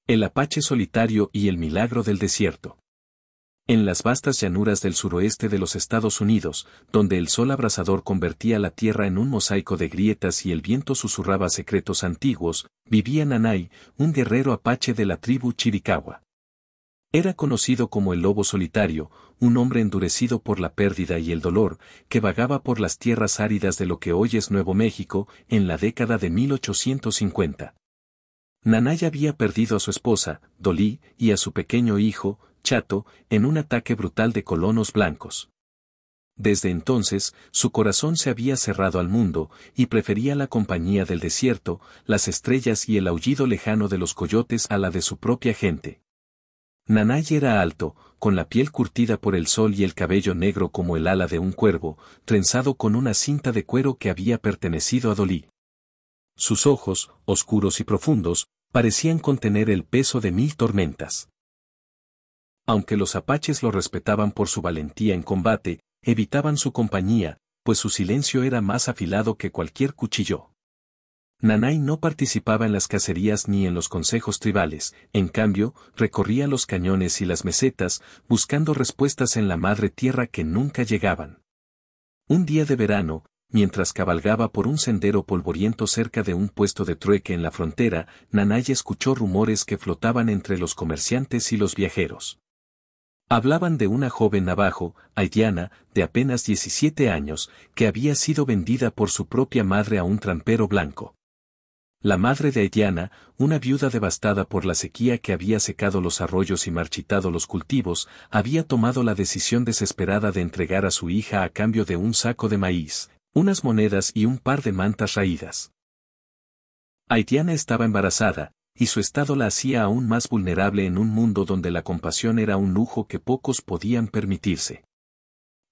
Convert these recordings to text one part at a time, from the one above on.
El apache solitario y el milagro del desierto. En las vastas llanuras del suroeste de los Estados Unidos, donde el sol abrasador convertía la tierra en un mosaico de grietas y el viento susurraba secretos antiguos, vivía Nanay, un guerrero apache de la tribu Chiricahua. Era conocido como el lobo solitario, un hombre endurecido por la pérdida y el dolor, que vagaba por las tierras áridas de lo que hoy es Nuevo México, en la década de 1850. Nanay había perdido a su esposa, Dolly, y a su pequeño hijo, Chato, en un ataque brutal de colonos blancos. Desde entonces, su corazón se había cerrado al mundo, y prefería la compañía del desierto, las estrellas y el aullido lejano de los coyotes a la de su propia gente. Nanay era alto, con la piel curtida por el sol y el cabello negro como el ala de un cuervo, trenzado con una cinta de cuero que había pertenecido a Dolly. Sus ojos, oscuros y profundos, parecían contener el peso de 1000 tormentas. Aunque los apaches lo respetaban por su valentía en combate, evitaban su compañía, pues su silencio era más afilado que cualquier cuchillo. Nanay no participaba en las cacerías ni en los consejos tribales, en cambio, recorría los cañones y las mesetas, buscando respuestas en la madre tierra que nunca llegaban. Un día de verano, mientras cabalgaba por un sendero polvoriento cerca de un puesto de trueque en la frontera, Nanay escuchó rumores que flotaban entre los comerciantes y los viajeros. Hablaban de una joven navajo, haitiana, de apenas 17 años, que había sido vendida por su propia madre a un trampero blanco. La madre de Haitiana, una viuda devastada por la sequía que había secado los arroyos y marchitado los cultivos, había tomado la decisión desesperada de entregar a su hija a cambio de un saco de maíz, unas monedas y un par de mantas raídas. Haitiana estaba embarazada, y su estado la hacía aún más vulnerable en un mundo donde la compasión era un lujo que pocos podían permitirse.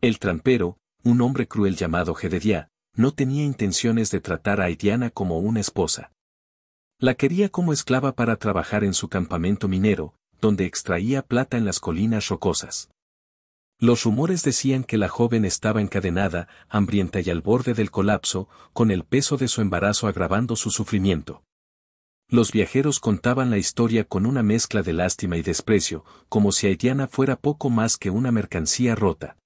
El trampero, un hombre cruel llamado Jedediah, no tenía intenciones de tratar a Haitiana como una esposa. La quería como esclava para trabajar en su campamento minero, donde extraía plata en las colinas rocosas. Los rumores decían que la joven estaba encadenada, hambrienta y al borde del colapso, con el peso de su embarazo agravando su sufrimiento. Los viajeros contaban la historia con una mezcla de lástima y desprecio, como si Haitiana fuera poco más que una mercancía rota.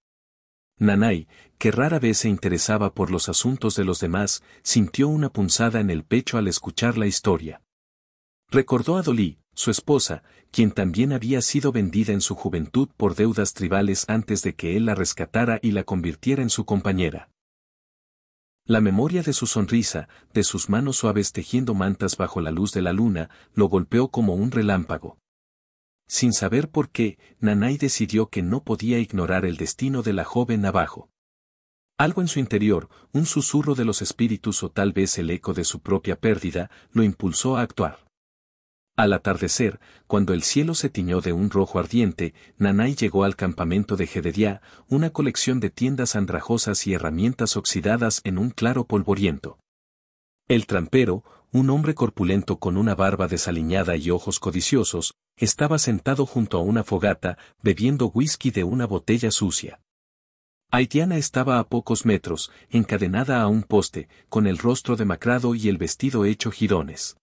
Nanay, que rara vez se interesaba por los asuntos de los demás, sintió una punzada en el pecho al escuchar la historia. Recordó a Dolly, su esposa, quien también había sido vendida en su juventud por deudas tribales antes de que él la rescatara y la convirtiera en su compañera. La memoria de su sonrisa, de sus manos suaves tejiendo mantas bajo la luz de la luna, lo golpeó como un relámpago. Sin saber por qué, Nanay decidió que no podía ignorar el destino de la joven navajo. Algo en su interior, un susurro de los espíritus o tal vez el eco de su propia pérdida, lo impulsó a actuar. Al atardecer, cuando el cielo se tiñó de un rojo ardiente, Nanay llegó al campamento de Jedediah, una colección de tiendas andrajosas y herramientas oxidadas en un claro polvoriento. El trampero, un hombre corpulento con una barba desaliñada y ojos codiciosos, estaba sentado junto a una fogata, bebiendo whisky de una botella sucia. Haitiana estaba a pocos metros, encadenada a un poste, con el rostro demacrado y el vestido hecho jirones.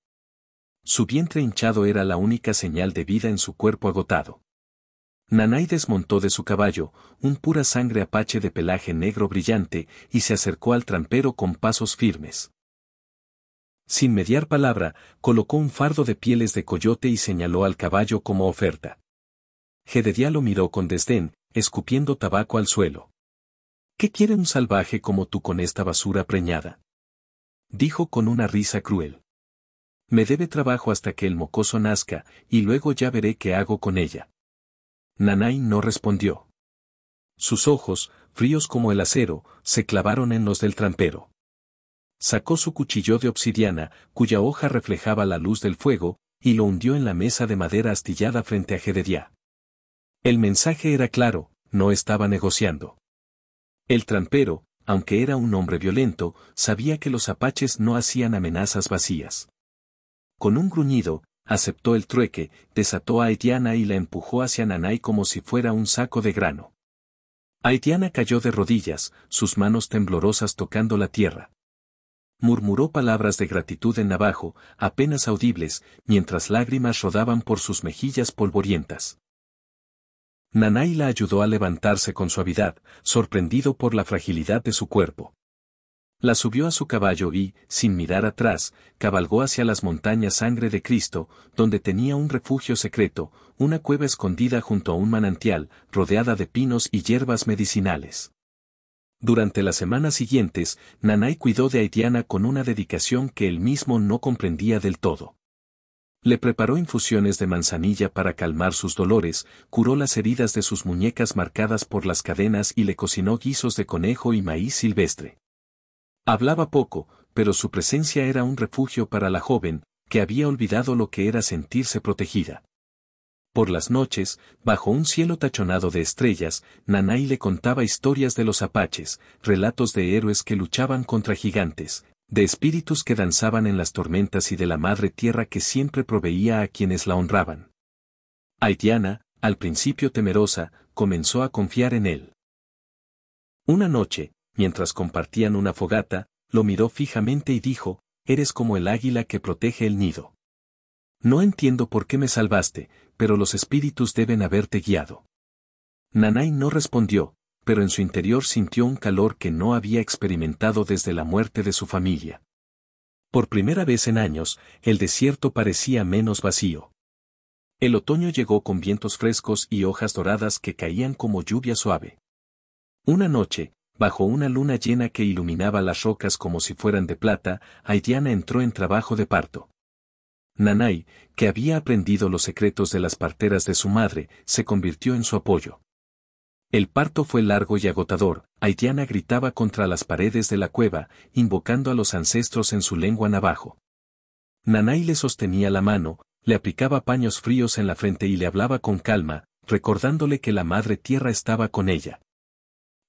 Su vientre hinchado era la única señal de vida en su cuerpo agotado. Nanay desmontó de su caballo, un pura sangre apache de pelaje negro brillante, y se acercó al trampero con pasos firmes. Sin mediar palabra, colocó un fardo de pieles de coyote y señaló al caballo como oferta. Jedediah lo miró con desdén, escupiendo tabaco al suelo. ¿Qué quiere un salvaje como tú con esta basura preñada?, dijo con una risa cruel. Me debe trabajo hasta que el mocoso nazca, y luego ya veré qué hago con ella. Nanay no respondió. Sus ojos, fríos como el acero, se clavaron en los del trampero. Sacó su cuchillo de obsidiana, cuya hoja reflejaba la luz del fuego, y lo hundió en la mesa de madera astillada frente a Jedediah. El mensaje era claro, no estaba negociando. El trampero, aunque era un hombre violento, sabía que los apaches no hacían amenazas vacías. Con un gruñido, aceptó el trueque, desató a Haitiana y la empujó hacia Nanay como si fuera un saco de grano. Haitiana cayó de rodillas, sus manos temblorosas tocando la tierra. Murmuró palabras de gratitud en navajo, apenas audibles, mientras lágrimas rodaban por sus mejillas polvorientas. Nanay la ayudó a levantarse con suavidad, sorprendido por la fragilidad de su cuerpo. La subió a su caballo y, sin mirar atrás, cabalgó hacia las montañas Sangre de Cristo, donde tenía un refugio secreto, una cueva escondida junto a un manantial, rodeada de pinos y hierbas medicinales. Durante las semanas siguientes, Nanay cuidó de Haitiana con una dedicación que él mismo no comprendía del todo. Le preparó infusiones de manzanilla para calmar sus dolores, curó las heridas de sus muñecas marcadas por las cadenas y le cocinó guisos de conejo y maíz silvestre. Hablaba poco, pero su presencia era un refugio para la joven, que había olvidado lo que era sentirse protegida. Por las noches, bajo un cielo tachonado de estrellas, Nanay le contaba historias de los apaches, relatos de héroes que luchaban contra gigantes, de espíritus que danzaban en las tormentas y de la madre tierra que siempre proveía a quienes la honraban. Haitiana, al principio temerosa, comenzó a confiar en él. Una noche, mientras compartían una fogata, lo miró fijamente y dijo: «Eres como el águila que protege el nido. No entiendo por qué me salvaste, pero los espíritus deben haberte guiado». Nanay no respondió, pero en su interior sintió un calor que no había experimentado desde la muerte de su familia. Por primera vez en años, el desierto parecía menos vacío. El otoño llegó con vientos frescos y hojas doradas que caían como lluvia suave. Una noche, bajo una luna llena que iluminaba las rocas como si fueran de plata, Haitiana entró en trabajo de parto. Nanay, que había aprendido los secretos de las parteras de su madre, se convirtió en su apoyo. El parto fue largo y agotador. Haitiana gritaba contra las paredes de la cueva, invocando a los ancestros en su lengua navajo. Nanay le sostenía la mano, le aplicaba paños fríos en la frente y le hablaba con calma, recordándole que la madre tierra estaba con ella.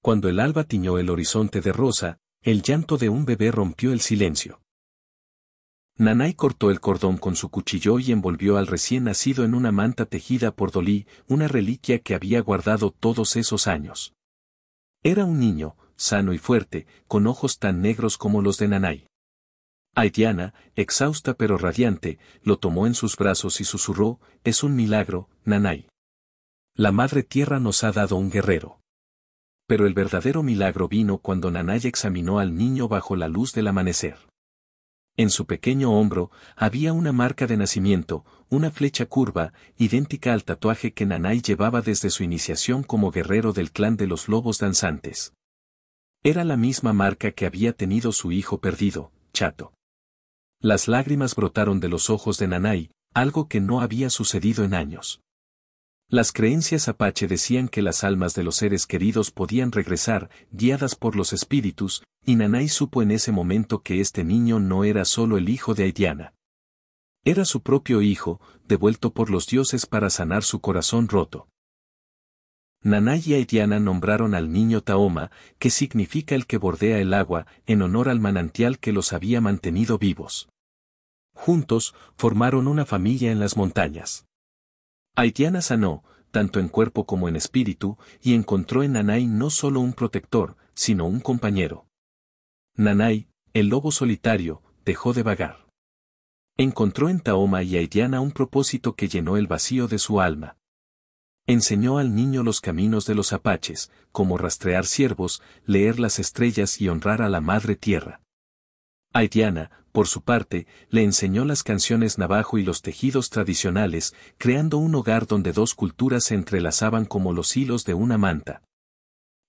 Cuando el alba tiñó el horizonte de rosa, el llanto de un bebé rompió el silencio. Nanay cortó el cordón con su cuchillo y envolvió al recién nacido en una manta tejida por Dolí, una reliquia que había guardado todos esos años. Era un niño, sano y fuerte, con ojos tan negros como los de Nanay. Haitiana, exhausta pero radiante, lo tomó en sus brazos y susurró: «Es un milagro, Nanay. La madre tierra nos ha dado un guerrero». Pero el verdadero milagro vino cuando Nanay examinó al niño bajo la luz del amanecer. En su pequeño hombro había una marca de nacimiento, una flecha curva, idéntica al tatuaje que Nanay llevaba desde su iniciación como guerrero del clan de los lobos danzantes. Era la misma marca que había tenido su hijo perdido, Chato. Las lágrimas brotaron de los ojos de Nanay, algo que no había sucedido en años. Las creencias apache decían que las almas de los seres queridos podían regresar, guiadas por los espíritus, y Nanay supo en ese momento que este niño no era solo el hijo de Haitiana. Era su propio hijo, devuelto por los dioses para sanar su corazón roto. Nanay y Haitiana nombraron al niño Taoma, que significa el que bordea el agua, en honor al manantial que los había mantenido vivos. Juntos, formaron una familia en las montañas. Haitiana sanó, tanto en cuerpo como en espíritu, y encontró en Nanay no solo un protector, sino un compañero. Nanay, el lobo solitario, dejó de vagar. Encontró en Taoma y Haitiana un propósito que llenó el vacío de su alma. Enseñó al niño los caminos de los apaches, como rastrear ciervos, leer las estrellas y honrar a la madre tierra. Haitiana, por su parte, le enseñó las canciones navajo y los tejidos tradicionales, creando un hogar donde dos culturas se entrelazaban como los hilos de una manta.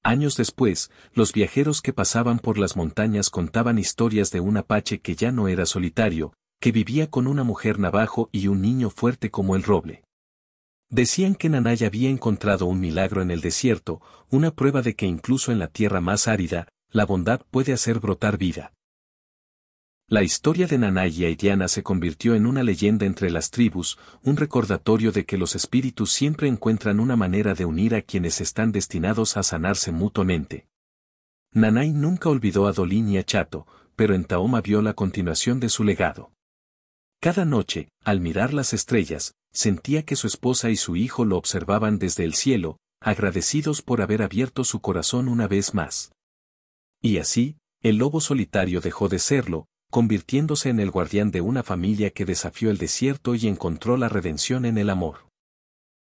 Años después, los viajeros que pasaban por las montañas contaban historias de un apache que ya no era solitario, que vivía con una mujer navajo y un niño fuerte como el roble. Decían que Nanay había encontrado un milagro en el desierto, una prueba de que incluso en la tierra más árida, la bondad puede hacer brotar vida. La historia de Nanay y Haitiana se convirtió en una leyenda entre las tribus, un recordatorio de que los espíritus siempre encuentran una manera de unir a quienes están destinados a sanarse mutuamente. Nanay nunca olvidó a Dolí ni a Chato, pero en Taoma vio la continuación de su legado. Cada noche, al mirar las estrellas, sentía que su esposa y su hijo lo observaban desde el cielo, agradecidos por haber abierto su corazón una vez más. Y así, el lobo solitario dejó de serlo, convirtiéndose en el guardián de una familia que desafió el desierto y encontró la redención en el amor.